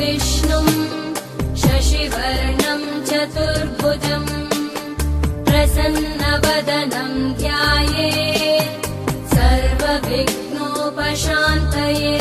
विष्णुं शशिवर्णं चतुर्भुजं प्रसन्नवदनं ध्यायेत् सर्वविघ्नोपशान्तये।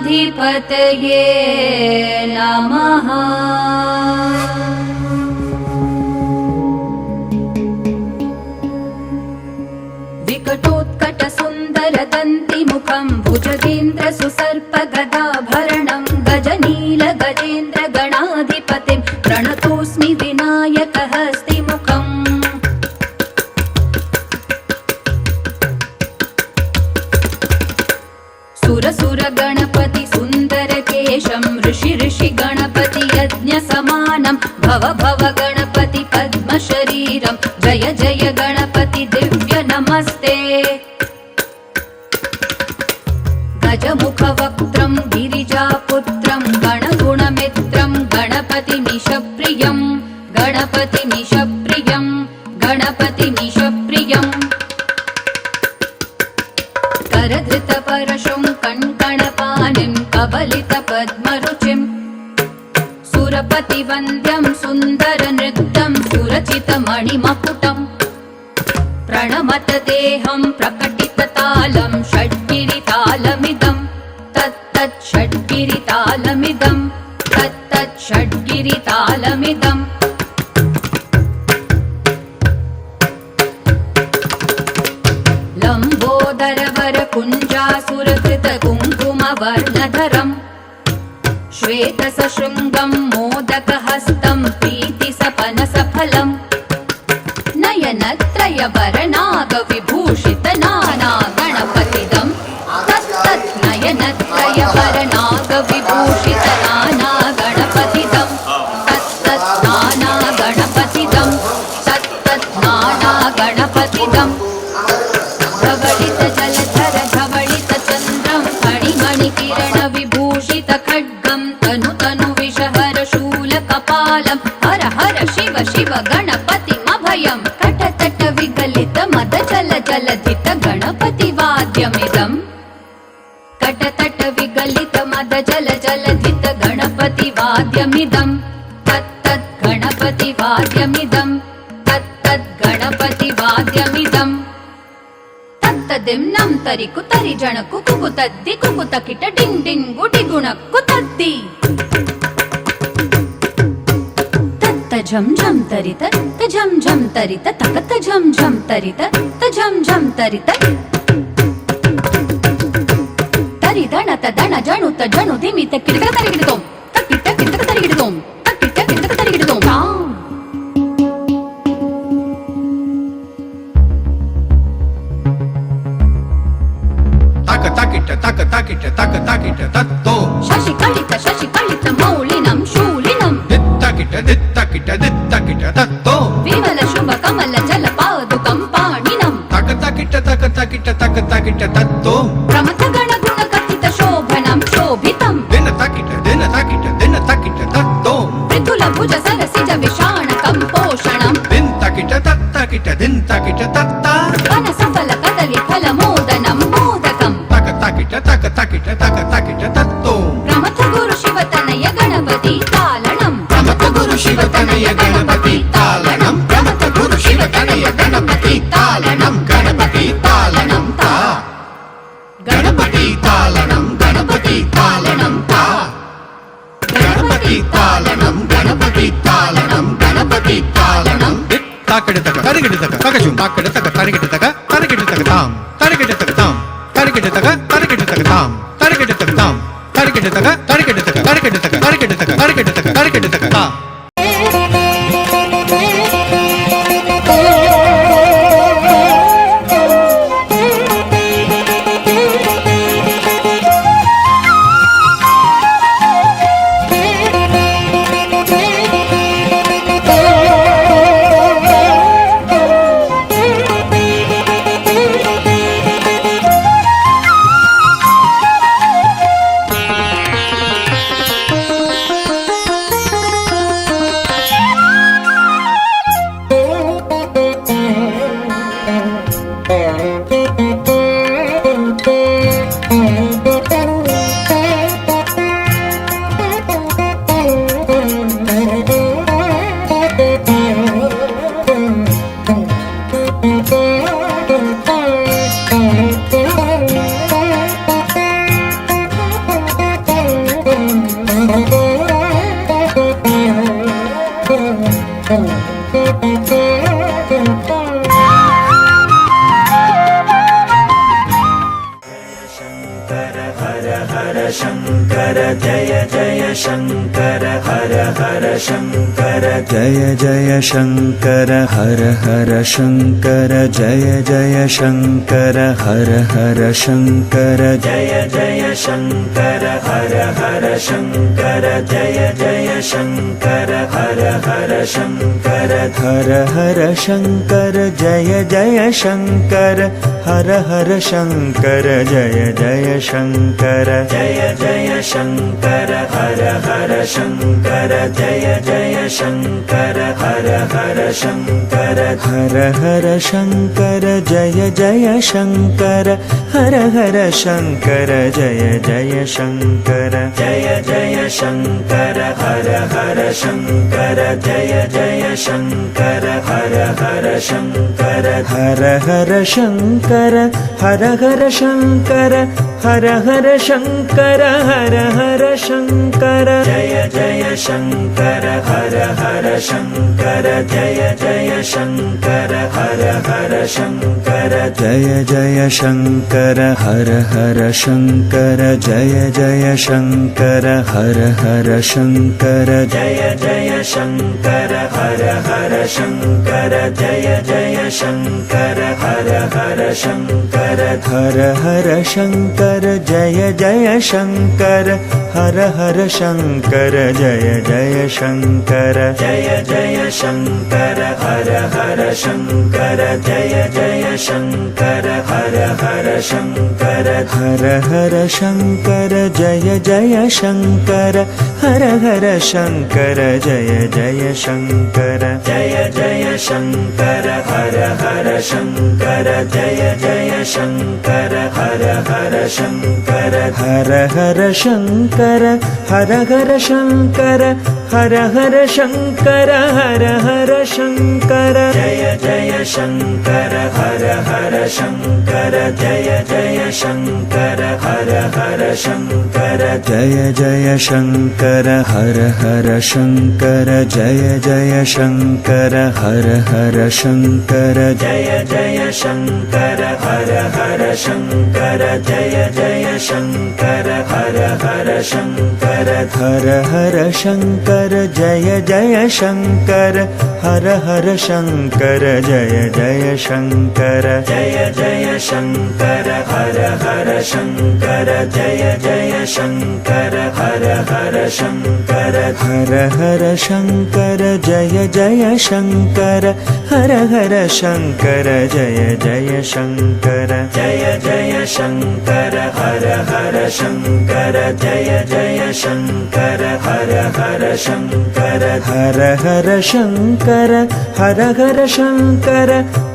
महागणाधिपतये नमः। विकटोत्कटसुन्दरदन्तिमुखं भुजगेन्द्रसुसर्पगदाभरणं गजनीलगजेन्द्रगणाधिपतिं प्रणतोऽस्मि विनायकहस्तिमुखम्। सुरसुरगणपति सुन्दरकेशं ऋषि गणपति यज्ञसमानं भव भव गणपति पद्मशरीरं जय जय गणपति दिव्य नमस्ते। गजमुखवक्त्रं गिरिजापुत्रं गणगुणमित्रं गणपतिमीशप्रियं गणपतिमीशप्रियं गणपतिमीशप्रियम्। करधृतपरशुं कङ्कणपाणिं कबलितपद्मरुचिं सुरपतिवन्द्यं सुन्दरनृत्यं सुरचितमणिमकुटं प्रणमत देहं प्रकटिततालं षड्गिरितालमिदं तत्तत् षड्गिरितालमिदं तत्तत् षड्गिरितालमिदम्। लम्बोदरवर कुञ्जासुरकृत कुङ्कुम वर्णधरम् श्वेतसशृङ्गं मोदकहस्तं प्रीतिसपनसफलम् नयनत्रयवरनागविभूषितनाना गणपतिदम् तत्तत् नयनत्रयवरनागविभूषितनाना गणपतिदम् तत्तत् नाना गणपतिदम् तत्तत् नाना गणपतिदम् धवलित जलधर धवलित चन्द्रं फणिमणिकिरण विभूषित खड्गं तनु तनु विषहर शूलकपालं हर हर शिव शिव गणपतिमभयं कटतट विगलित मद जल जलधित गणपति वाद्यमिदम् कटतट विगलित मद जल जलधित गणपति वाद्यमिदम् तत्तत् गणपति वाद्यमिदम् तत्तत् गणपति वाद्यमिदम् तत्तदिम्नं तरिकु तरि जणकु कुकु तद्दि कुकु तकिट डिंग डिंग गुडि गुणक्कु तद्दि तत्त झं झं तरित त झं झं तरित तकत झं झं तरित त झं झं तरित तरि दणत दण जणुत जणु धिमित किडक तरिगिडतों तकिट किडक तरिगिडतों तकिट किडक तरिगिडतों ताकिट तत्तो शशिकलित मौलिनं शूलिनं दित्ताकिट तत्तो विमल शुभ कमल जल पादुकं पाणिनं ताकिट तत्तो प्रमथ गण गुण कथित शोभनं शोभितं दिन ताकिट तत्तो मृदुल भुज सरसिज विषाणकं पोषणं दिन ताकिट तत्ता वन सफल कदली फल मोदनं मोदकं ताकिट तत्तो प्रमथ गुरु शिव तनय गणपति तालनं प्रमथ गुरु शिव तनय गणपति तालनं प्रमथ गुरु शिव तनय गणपति तालनं गणपति तालनं ता गणपति तालनं गणपति तालनं ता गणपति तालनं गणपति तालनं गणपति तालनं ताकड़तक तरिगिडतक तकजुम ताकड़तक तरिगिडतक तरिगिडतक ताम तरिगिडतक ताम तरिगिडतक तरिगिडतक ताम तरिगिडतक ताम तरिगिडतक तरिगिडतक तरिगिडतक तरिगिडतक तरिगिडतक तरिगिडतक ता शंकर जय जय शंकर हर हर शंकर जय जय शंकर हर हर शंकर जय जय शंकर हर हर शंकर जय जय शंकर हर हर शंकर जय जय शंकर हर हर शंकर हर हर शंकर जय जय शंकर हर हर शंकर जय जय शंकर जय जय शंकर हर हर शंकर जय जय शंकर हर हर शंकर हर हर शंकर जय जय शंकर हर हर शंकर जय जय शंकर जय जय शंकर हर हर शंकर जय जय शंकर हर हर शंकर हर हर शंकर हर हर शंकर हर हर शंकर हर हर शंकर जय जय शंकर हर हर शंकर जय जय शंकर हर हर शंकर जय जय शंकर हर हर शंकर जय जय शंकर हर हर शंकर जय जय शंकर हर हर शंकर जय जय शंकर हर हर शंकर हर हर शंकर जय जय शंकर हर हर शंकर जय जय शंकर जय जय शंकर हर हर शंकर जय जय शंकर हर हर शंकर हर हर शंकर जय जय शंकर हर हर शंकर जय जय शंकर जय जय शंकर हर हर शंकर जय जय शंकर हर हर शंकर हर हर शंकर हर हर शंकर हर हर शंकर हर हर शंकर जय जय शंकर हर हर शंकर जय जय शंकर हर हर शंकर जय जय शंकर हर हर शंकर जय जय शंकर हर हर शंकर जय जय शंकर हर हर शंकर जय जय शंकर हर हर शंकर हर हर शंकर जय जय शंकर हर हर शंकर जय जय शंकर जय जय शंकर हर हर शंकर जय जय शंकर हर हर शंकर हर हर शंकर जय जय शंकर हर हर शंकर जय जय शंकर जय जय शंकर हर हर शंकर जय जय शंकर हर हर शंकर हर हर शंकर हर हर शंकर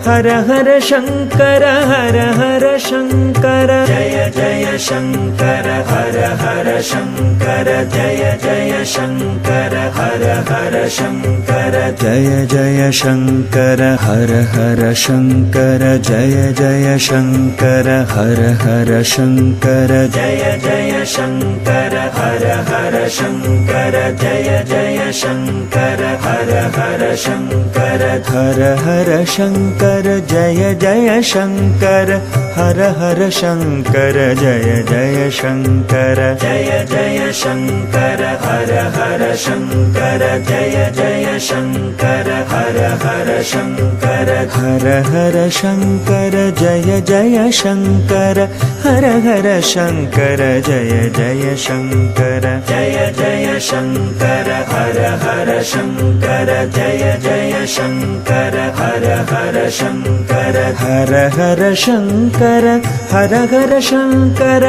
हर हर शंकर हर हर शंकर जय जय शंकर हर हर शंकर जय जय शंकर हर हर शंकर जय जय शंकर हर हर शंकर जय जय शंकर हर हर शंकर जय जय शंकर हर हर शंकर जय जय शंकर हर हर शंकर हर हर शंकर जय जय शंकर हर हर शंकर जय जय शंकर जय जय शंकर हर हर शंकर जय जय शंकर हर हर शंकर हर हर शंकर जय जय शंकर हर हर शंकर जय जय शंकर जय जय शंकर हर हर शंकर जय जय शंकर हर हर शंकर हर हर शंकर हर हर शंकर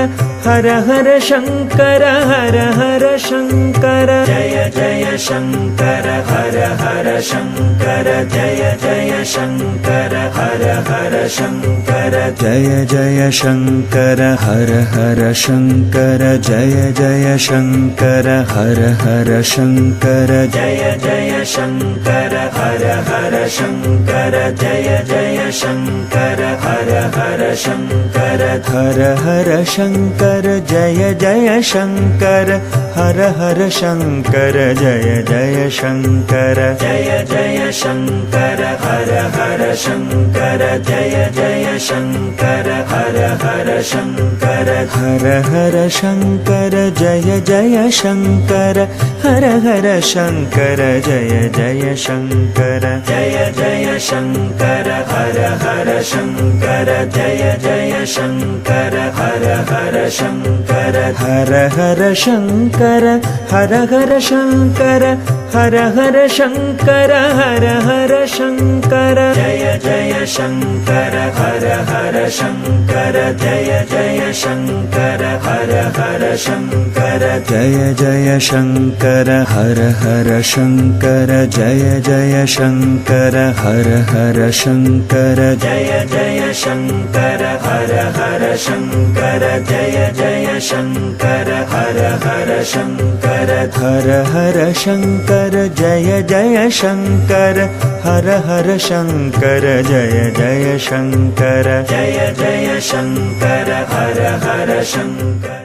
हर हर शंकर हर हर शंकर जय जय शंकर हर हर शंकर जय जय शंकर हर हर शंकर जय जय शंकर हर हर शंकर जय जय शंकर हर हर शंकर जय जय शंकर हर हर शंकर जय जय शंकर हर हर शंकर हर हर शंकर जय जय शंकर हर हर शंकर जय जय शंकर जय जय शंकर हर हर शंकर जय जय शंकर हर हर शंकर हर हर शंकर जय जय शंकर हर हर शंकर जय जय शंकर जय जय शंकर हर हर शंकर जय जय शंकर हर हर शंकर हर हर शंकर हर हर शंकर हर हर शंकर हर हर शंकर जय जय शंकर हर हर शंकर जय जय शंकर हर हर शंकर जय जय शंकर हर हर शंकर जय जय शंकर हर हर शंकर जय जय शंकर हर हर शंकर जय जय शङ्कर हर हर शङ्कर हर हर शङ्कर जय जय शङ्कर हर हर शङ्कर जय जय शङ्कर जय जय शङ्कर हर हर शङ्कर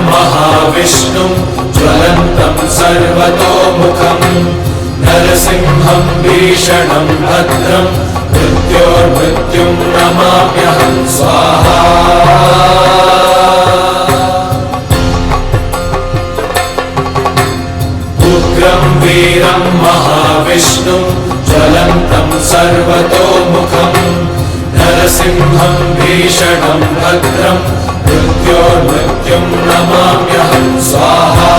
महाविष्णुं ज्वलन्तं सर्वतोमुखं नरसिंहं भीषणं भद्रं मृत्योर्मृत्युं नमाम्यहं स्वाहा उग्रं वीरं महाविष्णुं ज्वलन्तं सर्वतोमुखं नरसिंहं भीषणं भद्रं मृत्योर्मृत्युं नमाम्यहं स्वाहा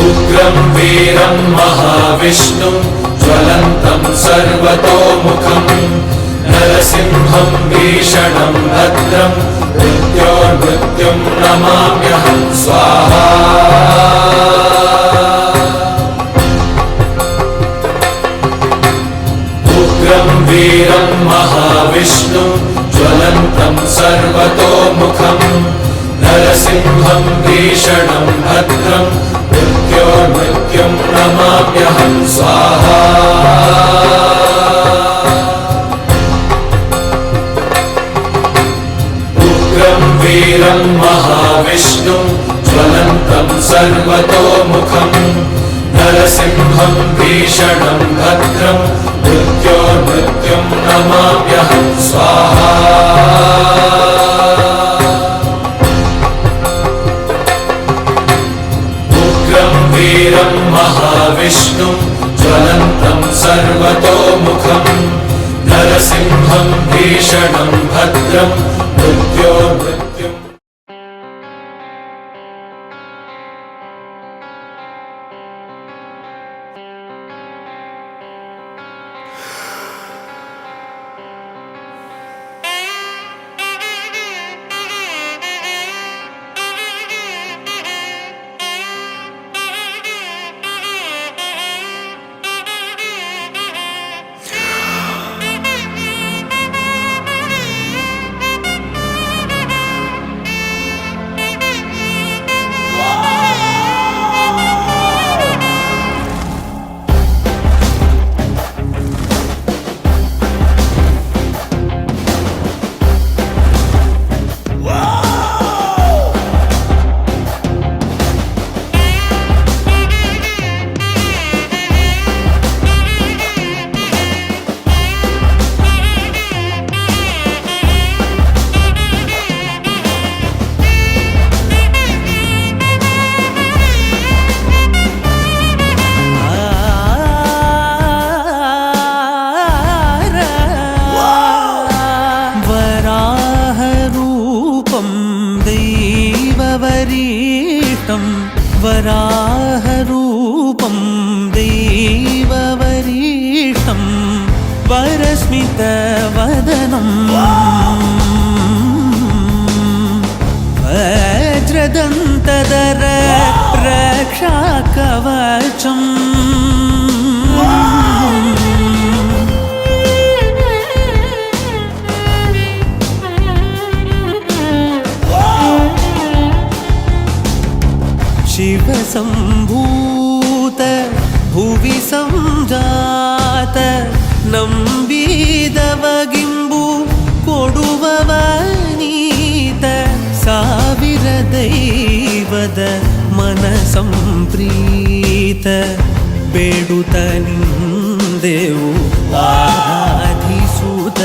उग्रं वीरं महाविष्णुं ज्वलन्तं सर्वतोमुखं नरसिंहं भीषणं भद्रं मृत्योर्मृत्युं नमाम्यहं स्वाहा उग्रं वीरं महाविष्णुं ज्वलन्तं सर्वतोमुखं नरसिंहं भीषणं भद्रं मृत्योर्मृत्युं नमाम्यहं स्वाहा उग्रं वीरं महाविष्णुं ज्वलन्तं सर्वतोमुखं नरसिंहं भीषणं भद्रं मृत्योर्मृत्युं नमाम्यहं स्वाहा उग्रं वीरं महाविष्णुं ज्वलन्तं सर्वतोमुखं नरसिंहं भीषणं भद्रं मृत्योर्मृत्युं वराहरूपं दैववरीष्टं वरस्मितवदनं वज्रदन्तधर रक्षाकवचम् शिवसम्भूत भुवि संजात ನಂಬಿದವಗಿಂಬು ಕೊಡುವವನೀತ ಸಾವಿರ ದೈವದ ಮನ ಸಂಪ್ರೀತ ಬೇಡುತ್ತ ನಿಂದೆವು ಆರಾಧಿಸುತ್ತ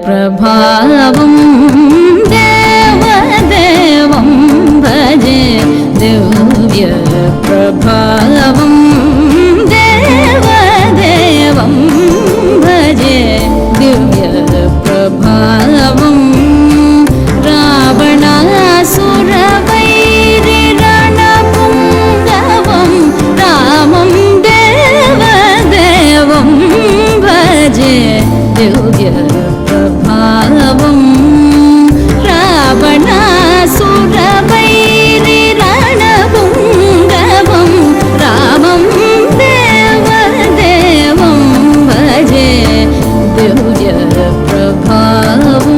प्रभावं देवदेवं भजे दिव्य प्रभावं देवदेवं भजे दिव्य प्रभावं रावणासुरवैरिरणपुङ्गवं रामं देवदेवं भजे दिव्य प्रभावं रावणासुरवैरिरणपुङ्गवं रामं देवदेवं भजे दिव्य प्रभावम्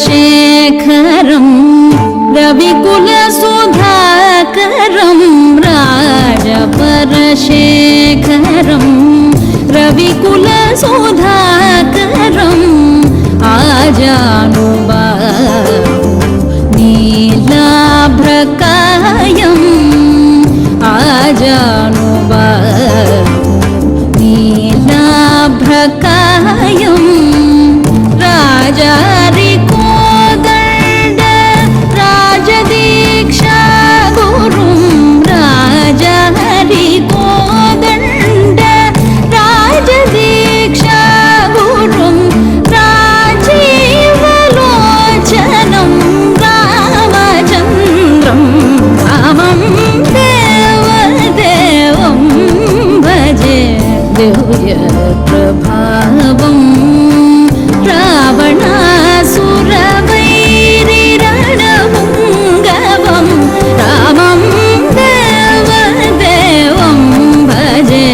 राजवरशेखरं रविकुलसुधाकरं राजवरशेखरं रविकुलसुधाकरं आजानुबाहु नीलाभ्रकायं आजानुबाहु नीलाभ्रकायं राजारिकोदण्ड राजदीक्षा गुरुं राजारिकोदण्ड राजदीक्षा गुरुं राजीवलोचनं रामचन्द्रं रामं देवदेवं भजे दिव्य प्रभावम् रावणासुरवैरिरणपुङ्गवं रामं देवदेवं भजे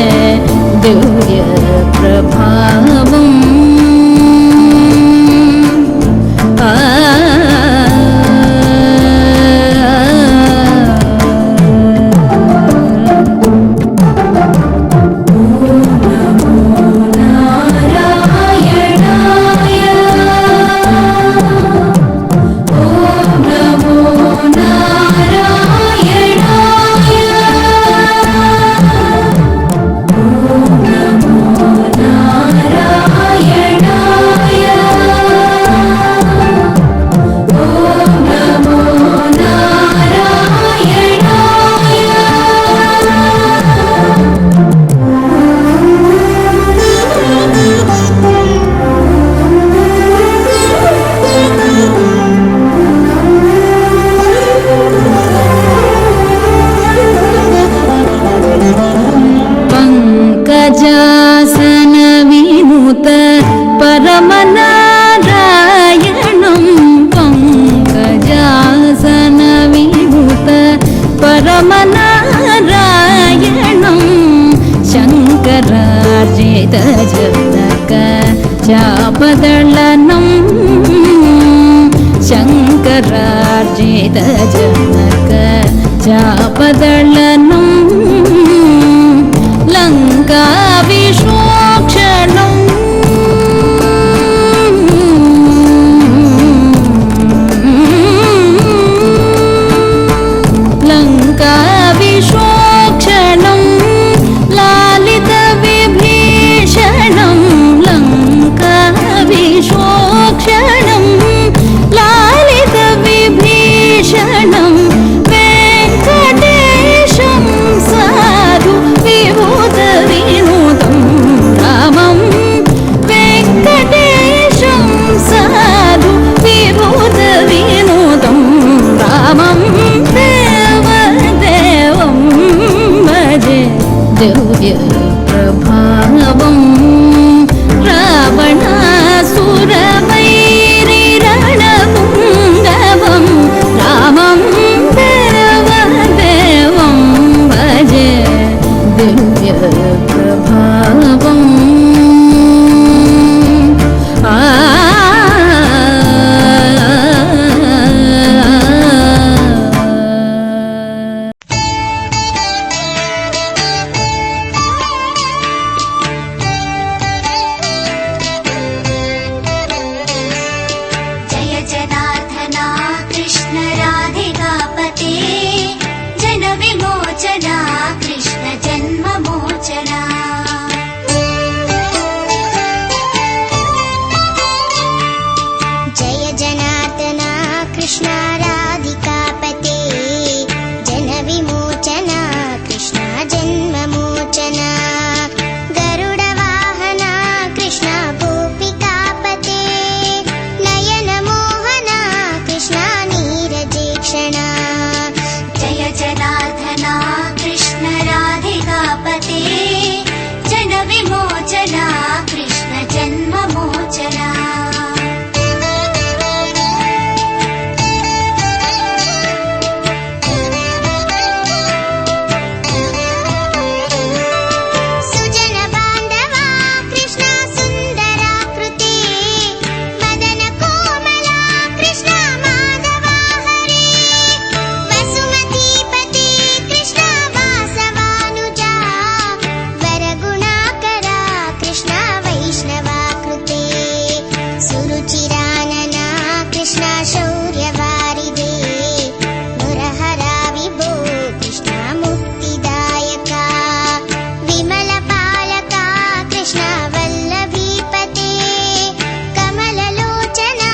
दिव्य प्रभावम् पङ्कजासनविनुत परमनारायणं पङ्कजासनविनुत परमनारायणं शङ्करार्जितजनक चापदलनं शङ्करार्जितजनक चापदलनं लङ्काविशोक्षणं कृष्ण राधिकापते जनविमोचना कृष्ण जन्ममोचना गरुडवाहना कृष्ण गोपिकापते नयनमोहना कृष्ण नीरजेक्षणा जय जनार्दना कृष्ण राधिकापते जनविमोचना कृष्ण जन्ममोचना सुजन बान्धवा कृष्ण सुन्दराकृते मदन कोमला कृष्ण माधवा हरे वसुमतीपते कृष्ण वासवानुजा वरगुणाकरा कृष्ण वैष्णवाकृते सुरुचिरानना कृष्ण शौर्यवारिदे मुरहरा विभो कृष्ण मुक्तिदायका विमलपालका कृष्ण वल्लभीपते कमललोचना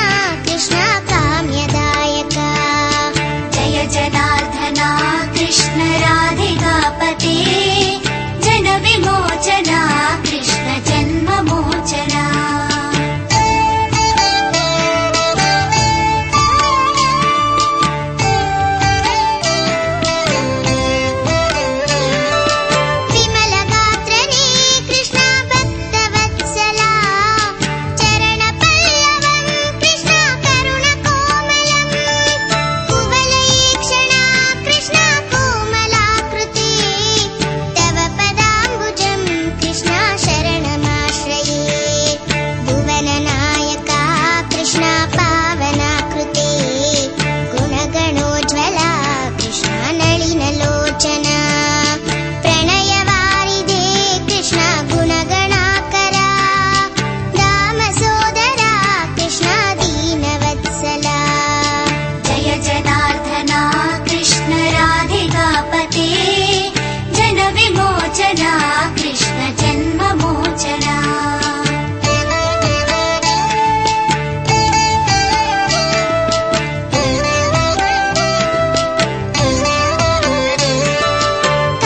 कृष्ण काम्यदायका जय जनार्दना कृष्ण राधिकापते जनविमोचना कृष्ण जन्ममोचना विमलगात्रने कृष्ण भक्तवत्सला चरणपल्लवं कृष्ण करुणकोमलम् कुवलयेक्षणा कृष्ण कोमलाकृते तव पदाम्बुजं कृष्ण शरणमाश्रये भुवननायका कृष्ण पावनाकृते गुणगणोज्ज्वला कृष्ण नलिनलोचना प्रणयवारिदे कृष्ण गुणगणाकरा दामसोदरा कृष्ण दीनवत्सला जय जनार्दना कृष्ण राधिकापते जनविमोचना कृष्ण जन्ममोचना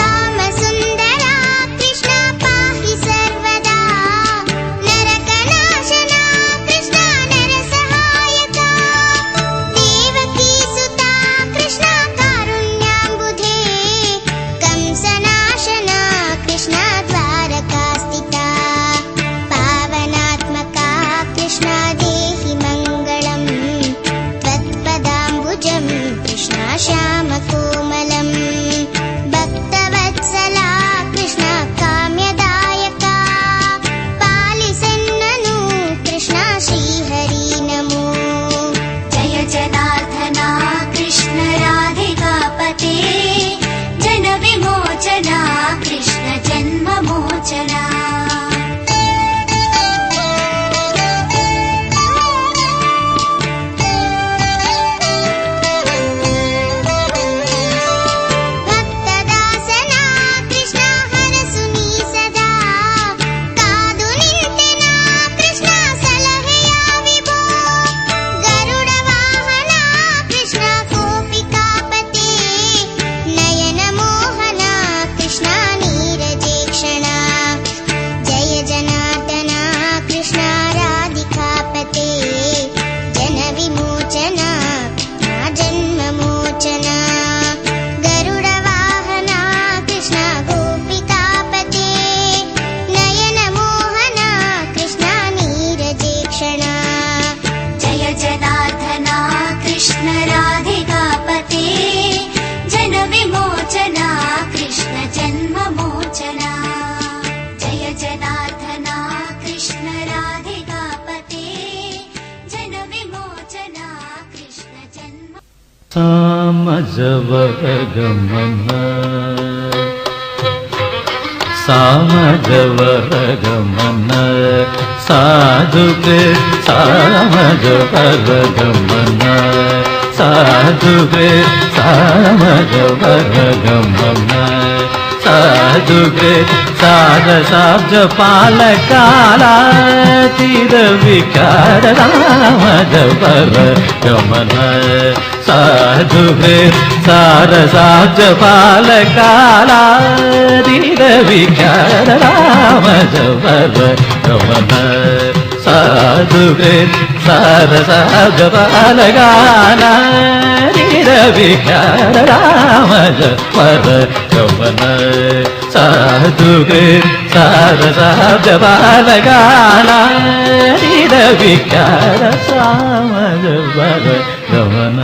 कामसुन्दरा कृष्ण पाहि सर्वदा नरकनाशना कृष्ण नरसहायका देवकीसुता कृष्ण कारुण्याम्बुधे कंसनाशना कृष्ण द्वारकास्थिता पावनात्मका कृष्ण देहि मङ्गलम् त्वत्पदाम्बुजं कृष्ण श्यामकोमलम् भक्तवत्सला कृष्ण काम्यदायका पालिसेन्ननु कृष्ण श्रीहरि नमो जय जनार्दना कृष्ण राधिकापते जनविमोचना कृष्ण जन्ममोचना भक्तदासना कृष्ण हरसुनी सदा कादु निंतेना कृष्ण सलहेया विभो गरुडवाहना कृष्ण गोपिकापते नयनमोहना कृष्ण नीरजेक्षणा जय जनार्दना कृष्ण राधिकापते जनविमोचना जन्ममोचना गरुडवाहना कृष्ण गोपिकापते नयनमोहना कृष्ण नीरजेक्षणा जय जनार्दना कृष्ण राधिकापते जनविमोचना कृष्ण जन्ममोचना जय जनार्दना कृष्ण राधिकापते जनविमोचना कृष्ण जन्म सामजवरगमन सामजवरगमन साधुके सामजवरगमन साधुके सामजवरगमन ಸಾಧುಗೆ ಸಾರಸಾಬ್ಜ ಪಾಲಕಾಲಾತೀರ ವಿಕಾರ ರಾಮದ ಪರ ಗಮನ ಸಾಧುಗೆ ಸಾರಸಾಬ್ಜ ಪಾಲಕಾಲಾತೀರ ವಿಕಾರ ರಾಮದ ಪರ ಗಮನ ಸಾಧುಗೆ ಸಾರಸಾಬ್ಜ ಪಾಲಕಾಲಾತೀರ ವಿಕಾರ ರಾಮದ ಪರ ಗಮನ ಸಾಧುಗೆ ಸಾರಸಾಬ್ಜ ಪಾಲಕಾಲಾತೀರ ವಿಕಾರ ರಾಮದ ಪರ ಗಮನ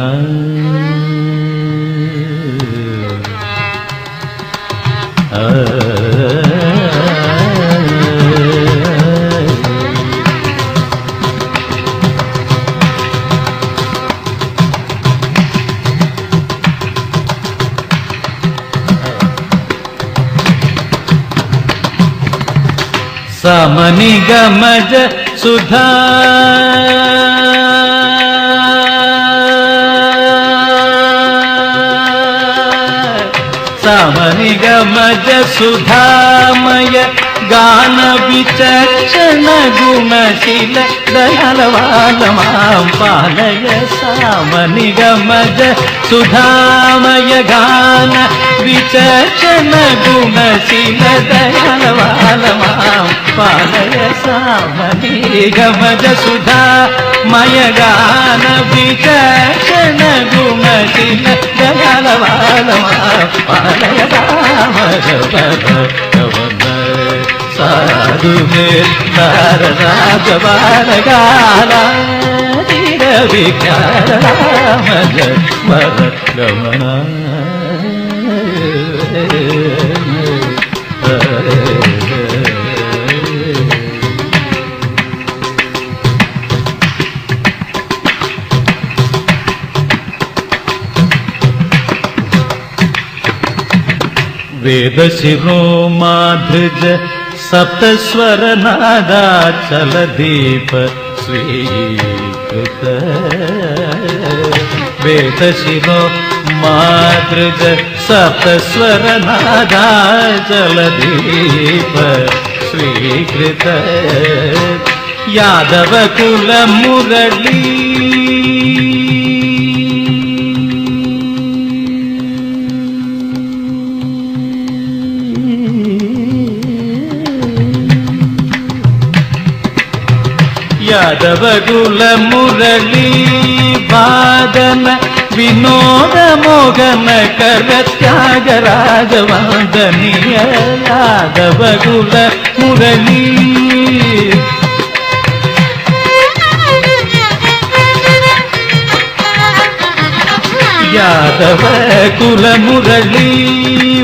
ಸಮನಿ ಗಮಜ ಸುಧಾ ಸಮನಿ ಗಮಜ ಸುಧಾಮಯ ಗಾನ ವಿಚಕ್ಷಣ ಗುಣಶೀಲ ದಯಾಲವಾಲ ಮಾಂ ಪಾಲಯ ಸಾಮನಿ ಗಮಜ ಸುಧಾಮಯ ಗಾನ ವಿಚಕ್ಷಣ ಗುಣಶೀಲ ದಯಾಲವಾಲ ಮಾಂ ಪಾಲಯ ಸಾಮನಿ ಗಮಜ ಸುಧಾಮಯ ಗಾನ ವಿಚಕ್ಷಣ ಗುಣಶೀಲ ದಯಾಲವಾಲ ಮಾಂ ಪಾಲಯ ಸಾಧುಗೆ ಸಾರಸಾಬ್ಜ ಪಾಲಕಾಲಾತೀರ ವಿಕಾರ ರಾಮದ ಪರ ಗಮನ ವೇದ ಶಿರೋ ಮಾಧೃಜ ಸಪ್ತಸ್ವರ ನಾದಾಚಲ ದೀಪ ಸ್ವೀಕೃತ ವೇದ ಶಿರೋ ಮಾಧೃಜ ಸಪ್ತಸ್ವರ ನಾದಾಚಲ ದೀಪ ಸ್ವೀಕೃತ ಯಾದವ ಕುಲ ಮುರಳಿ ಯಾದವ ಕುಲ ಮುರಳಿ ವಾದನ ವಿನೋದ ಮೋಗನ ಕರ ತ್ಯಾಗರಾಜ ವಂದನೀಯ ಯಾದವ ಕುಲ ಮುರಳಿ ಯಾದವ ಕುಲ ಮುರಳಿ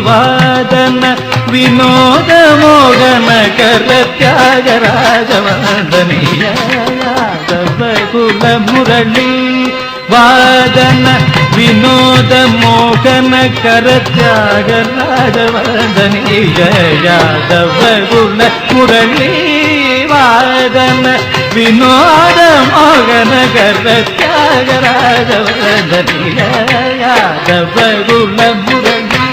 ವಾದನ ವಿನೋದ ಮೋಗನ ಕರ ತ್ಯಾಗರಾಜ ವಂದನೀಯ ಯಾದವ ಕುಲ ಮುರಳಿ ವಾದನ ವಿನೋದ ಮೋಹನ ಕರ ತ್ಯಾಗರಾಜ ವಂದನೀಯ ಯಾದವ ಕುಲ ಮುರಳಿ ವಾದನ ವಿನೋದ ಮೋಹನ ಕರ ತ್ಯಾಗರಾಜ ವಂದನೀಯ ಯಾದವ ಕುಲ ಮುರಳಿ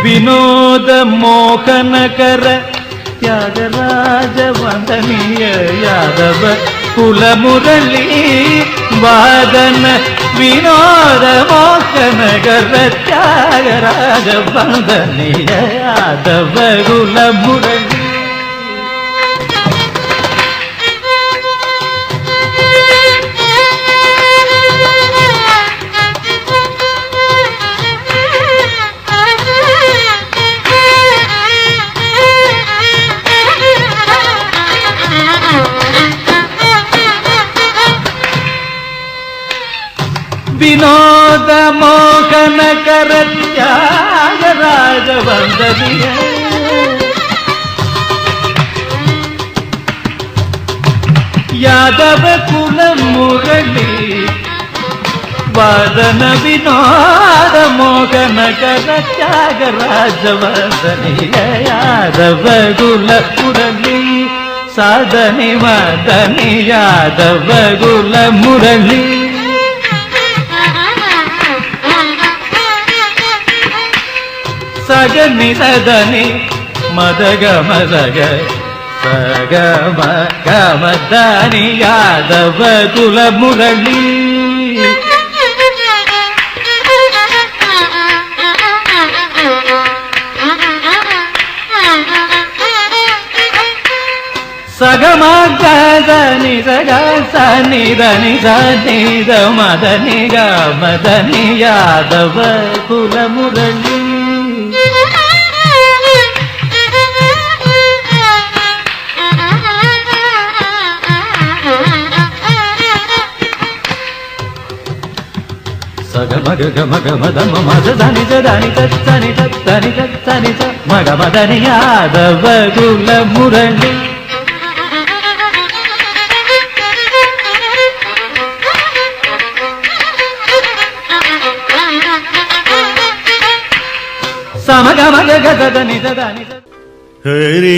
ವಿನೋದ ಮೋಹನ ಕರ ತ್ಯಾಗರಾಜ ವಂದನೀಯ ಯಾದವ ಕುಲ ಮುರಳಿ ವಾದನ ವಿನೋದ ಮೋಹನ ಕರ ತ್ಯಾಗರಾಜ ವಂದನೀಯ ಯಾದವ ಕುಲ ಮುರಳಿ ವಿನೋದ ಮೋಹನ ಕರ ತ್ಯಾಗರಾಜ ವಂದನೀಯ ಯಾದವ ಕುಲ ಮುರಳಿ ವಾದನ ವಿನೋದ ಮೋಹನ ಕರ ತ್ಯಾಗರಾಜ ವಂದನೀಯ ಯಾದವ ಕುಲ ಮುರಳಿ సదని మదని యాదవ గుల మురళి సగని సదని మదగ మదగ సగమ గమదని యాదవ కుల మురళి సగమ గదని సగ సని దని సని ద మదని గ మదని యాదవ కుల మురళి సగ మగ గమ గమ దమ మద దని దని తని తని తని మగ మదని యాదవ కుల మురళి సమగ మగ గద దని దని హరి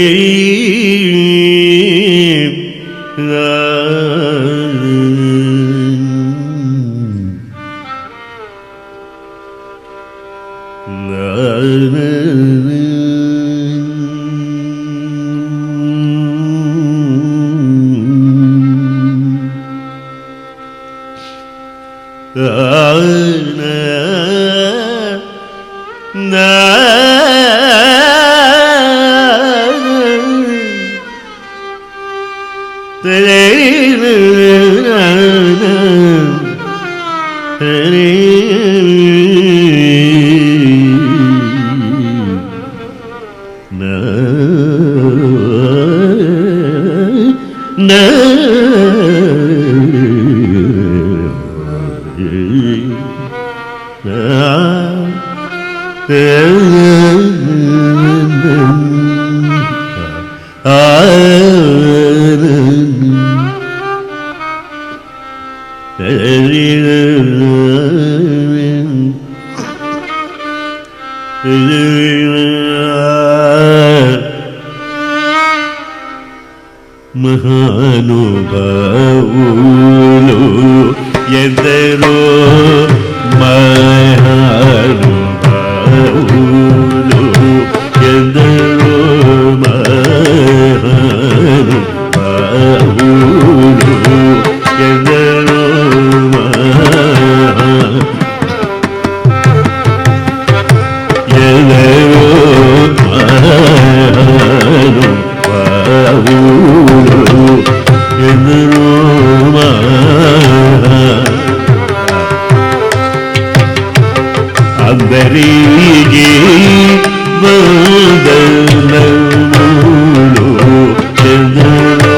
మహానుభావులు ఎందరో మహానుభావులు ఎందరో మహానుభావులు ఎందరో అందరికీ వందనములు ఎందరో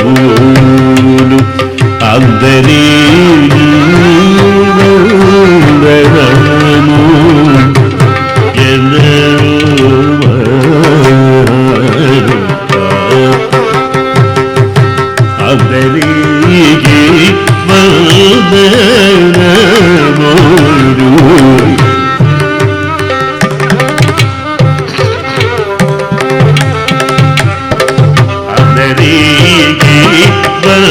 మహానుభావులు అందరికీ వందనములు ఎందరో అందరికీ వందనములు అందరికీ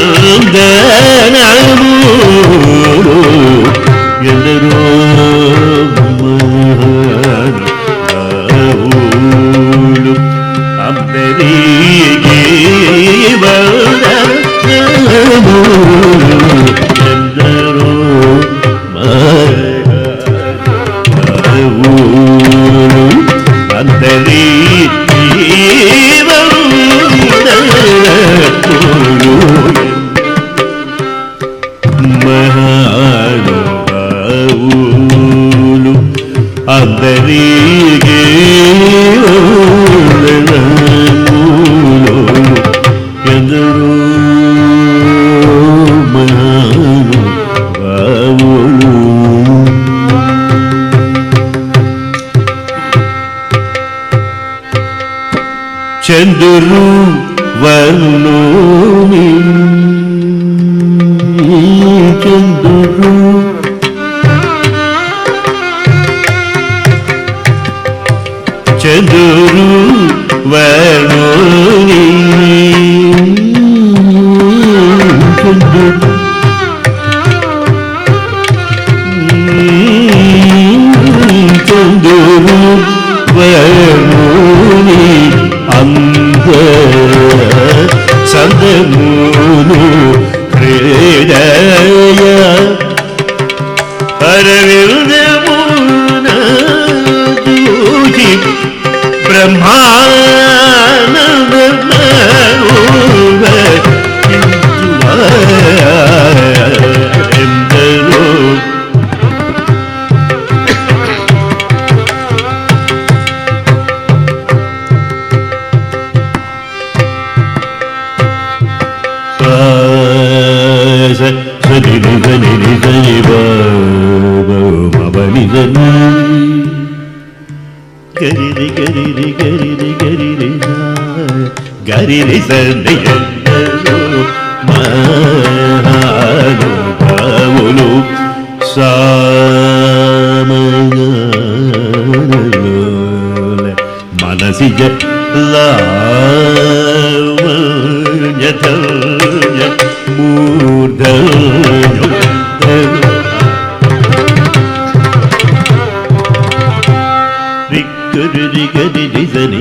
వందనములు ఎందరో మహానుభావులు అందరికీ వందనములు ఎందరో మహానుభావులు అందరికీ వందనములు మహానుభావులు అందరికీ వందనములు ఎందరో మహానుభావులు చంద్రులు వర్ణోమి చంద్రులు చంద్రులు రి గరి రి గరి రి గరి రి గరి రి సరి ఎందరో మహానుభావులు సామగానలోల మనసిజ లావణ్యతల్య మూర్ధన్య రి గరి రి సని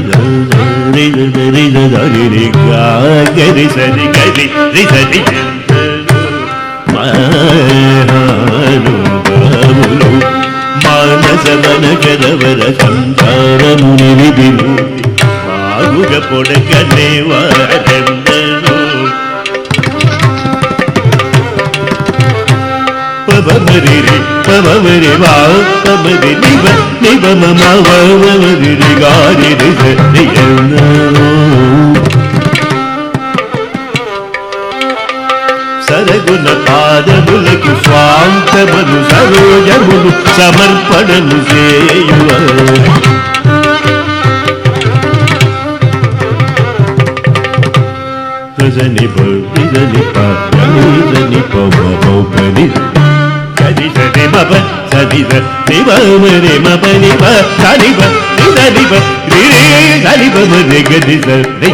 రి రి రి రి గరి సని గరి రి సని మహానుభావులు మానస వనకరవర సంసారము నిలిబిను బాగుగ పొడకనే వారెందరో పవమరి పవమరి వా పవరి నివ నివ మమ వవరి గారి రిజయనో సరగుణ పాదములకు స్వాంతమను సరోజములు సమర్పణను చేయువ సని బని పని పని సరి సరి మప సరి సరి మరే మపని సరి సరి రి సరి మరే గది సరి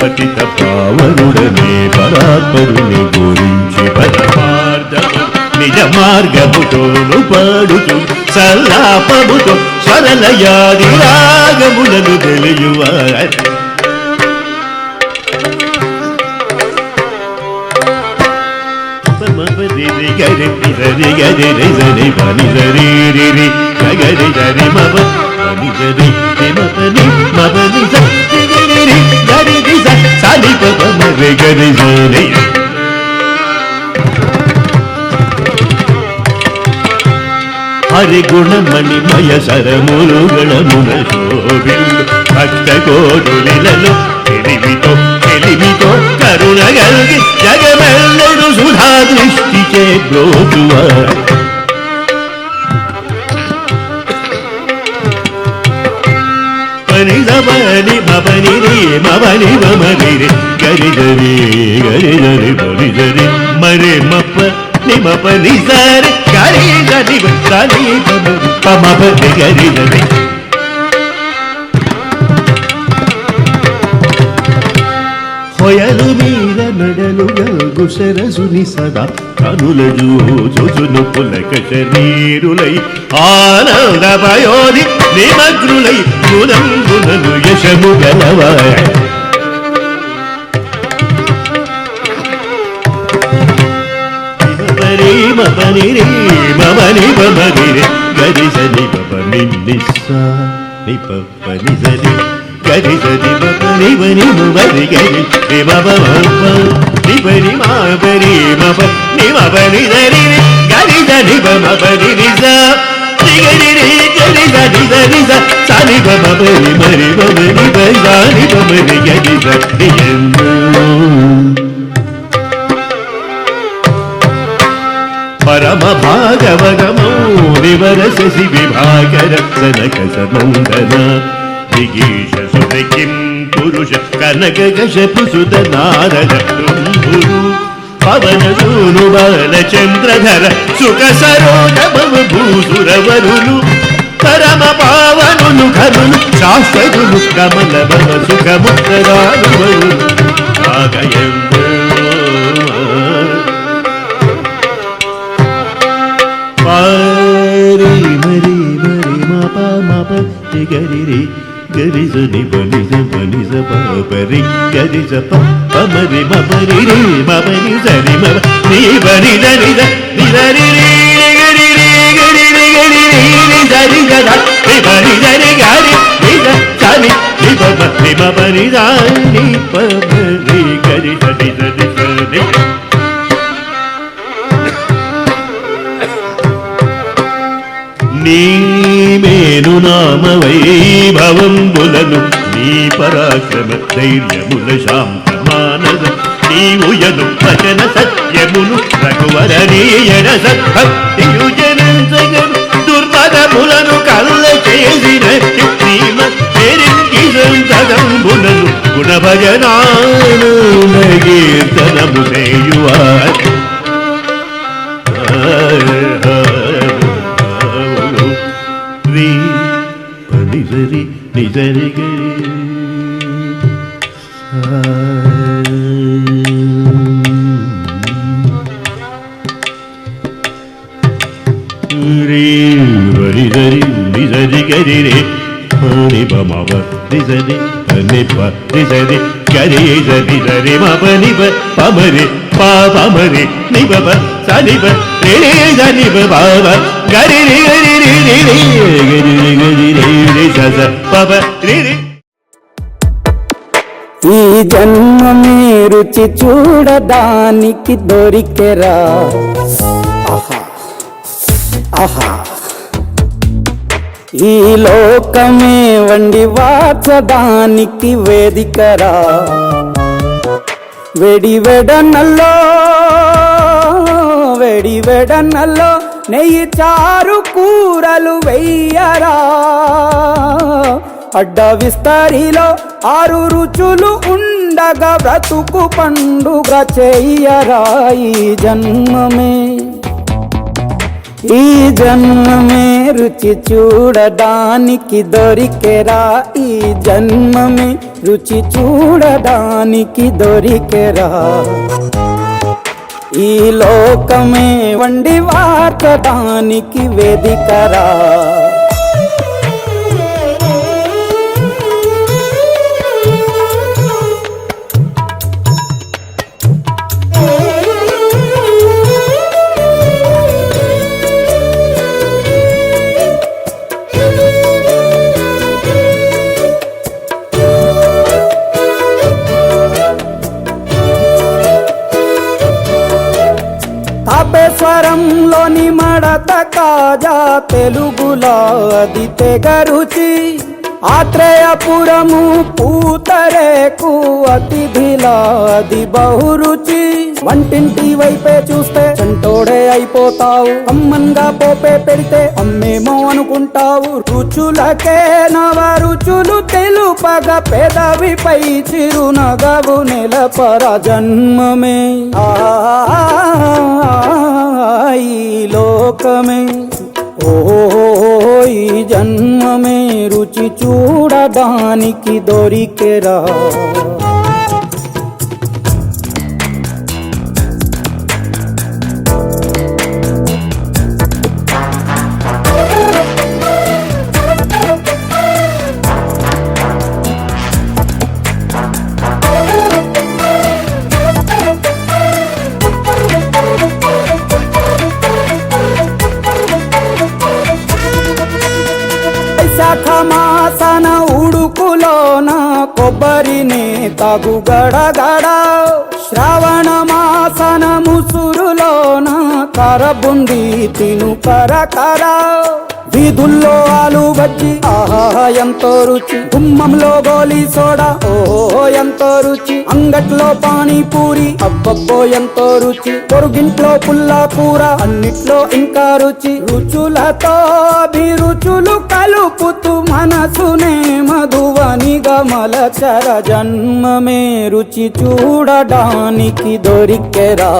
పతిత పావనుడనే పరాత్పరుని గురించి పరమార్థము నిజ మార్గముతోను పాడుతూ సల్లాపముతో స్వరలయాది రాగములను తెలియువ గరి గరి గరి రి పని సరి రి రి గరి గరి మప పని సరి మపని మపని సరి గరి రి సని పప మరే గరి సరి హరి గుణమణిమయ సరములుగణమున శోభిల్లు భక్త కోటులిలలో తెలివితో కరుణ గల్గి జగమెల్లడు సుధా దృష్టిచే బ్రోచువ పని సపని మపని రే మపని మమరి రే గరి గరి గరి గరి పని గరి మరే మప్ప నిమ పని సరి గరి గరి గరి పమ పని గరి గరి ಹೊಯಲು ಮೀರ ನಡಲು ಗಲ್ಗು ಸರಸುನಿ ಸದಾ ಕನುಲ ಜೋಜುನು ಪುಲಕ ಶರೀರುಲೈ ಆನಂದ ಪಯೋಧಿ ನಿಮಗ್ರುಲೈ ಗುಣಂಗುನನು ಯಶಮುಗಲವಾಯ ಮಪನಿ ರೇ ಮಮನಿ ಮಮನಿ ರೇ ಗರಿ ಸನಿ ಪಪನಿ ನಿಸ್ಸ ನಿ ಪಪನಿ ಸನಿ ಗರಿ ಸನಿ ಪಪನಿ ಬನಿ ಮರಿ ಗರಿ ರಿ ಮಪ ಮಪ ನಿ ಬನಿ ಮಪರಿ ಮಪ ನಿ ಮಪನಿ ಸರಿ ಗರಿ ಸನಿ ಮಪನಿ ನಿಸ ನಿ ಗರಿ ರಿ ಗರಿ ಸನಿ ಸನಿ ಸನಿ ಮಪನಿ ಮರಿ ಮಪನಿ ಬನಿ ಮಪನಿ ಗರಿ ಸನಿ ಪರಮ ಭಾಗವಗಮೋ ವಿವರಸಿ ವಿಭಾಗರ ಸನಕ ಸನಂದನ ದಿಗೀಶ ಸುತ ಕಿಂ ಪುರುಷ ಕನಕ ಕಶಪು ಸುತ ನಾರದ ತುಂಬುರು ಪವನ ಸೂನು ಬಾಲ ಚಂದ್ರಧರ ಸುಖ ಸರೋಜ ಭವ ಭೂಸುರವರುಲು ಪರಮ ಪಾವನುನು ಕರುನು ಶಾಸ್ತ್ರಗುನು ಕಮಲ ಭವ ಸುಖ ಮುಕ್ತರಾನುವರು ಆಗಯಂದ ಮರಿ ಮರಿ ಮರಿ ಮಪ ಮಪ ಗರಿ ರಿ ಗರಿ ಸನಿ ಬನಿ ಸ ಪರಿ ಗರಿ ಸ ಮರಿ ಮಪರಿ ರಿ ಮಪನಿ ಸರಿ ಮಪ ನೀ ಬನಿ ಧರಿ ದ ನಿ ಧರಿ ರಿ ಗರಿ ರಿ ಗರಿ ರಿ ಗರಿ ರಿ ನಿ ಧರಿ ದ ನಿ ಬನಿ ಧರಿ ಗರಿ ನಿ ದ ಸನಿ ನಿ ಪಪ ನಿ ಮಪನಿ ದ ನಿ ಪಪ ರಿ ಗರಿ ಸನಿ ಸನಿ ಸನಿ నీ మేను నామ వైభవంబులను నీ పరాక్రమ ధైర్యముల శాంత మానద నీ నీవుయను వచన సత్యమును రఘువరనీయన సద్భక్తియు జనంతగను దుర్మదములను కల్ల చేసిన సంతదంబునను గుణభజనాను కీర్తనము చేయువా నిజరి నిజరి వరిదరి నిజరి గరి రే నిపమవ నిజరి నిప నిజరి గరి జరి జరి మప నిప పమరి పాపమరి నిప సనిప రే జనిప బావ గరి రి గరి రి రి రి గరి రి గరి రి రి సస పప రి రి. ఈ జన్మమే రుచి చూడడానికి దొరికెరా ఆహా ఆహా ఈ లోకమే వండి వాచడానికి వేదికరా వెడివెడనల్లో నెయ్యి చారు కూరలు వెయ్యరా అడ్డ విస్తరిలో 6 రుచులు ఉండగా బ్రతుకు పండుగ చెయ్యరా ఈ జన్మమే రుచి చూడడానికి దొరికెరా ఈ జన్మమే రుచి చూడడానికి దొరికెరా ఈ లోకమే వండి వార్చడానికి వేదికరా తాపేశ్వరంలోని మడత కాజా తెలుగులో అది తెగ రుచి ఆత్రేయపురము పూతరేకు అతిథిలా అది బహురుచి వంటింటి వైపే చూస్తే చంటోడే అయిపోతావు అమ్మంగా పోపే పెడితే అమ్మేమో అనుకుంటావు రుచులకే నవ రుచులు తెలుపగా పెదవిపై చిరునగవు నెలపర జన్మమే ఈ లోకమే ఈ జన్మమే రుచి చూడడానికి దొరికెరా మాసన ఉడుకులోన కొబ్బరిని తగు గడగడ శ్రావణ మాసన ముసురులోన కరబుంది తిను కరకర వీధుల్లో ఆలు బజ్జి ఆహా ఎంతో రుచి గుమ్మంలో గోలీ సోడా ఓహో ఎంతో రుచి అంగట్లో పానీపూరి అబ్బబ్బో ఎంతో రుచి పొరుగింట్లో పుల్లా కూర అన్నిట్లో ఇంకా రుచి రుచులతో అభిరుచులు కలుపుతూ మనసునే మధువనిగా మలచర జన్మమే రుచి చూడడానికి దొరికెరా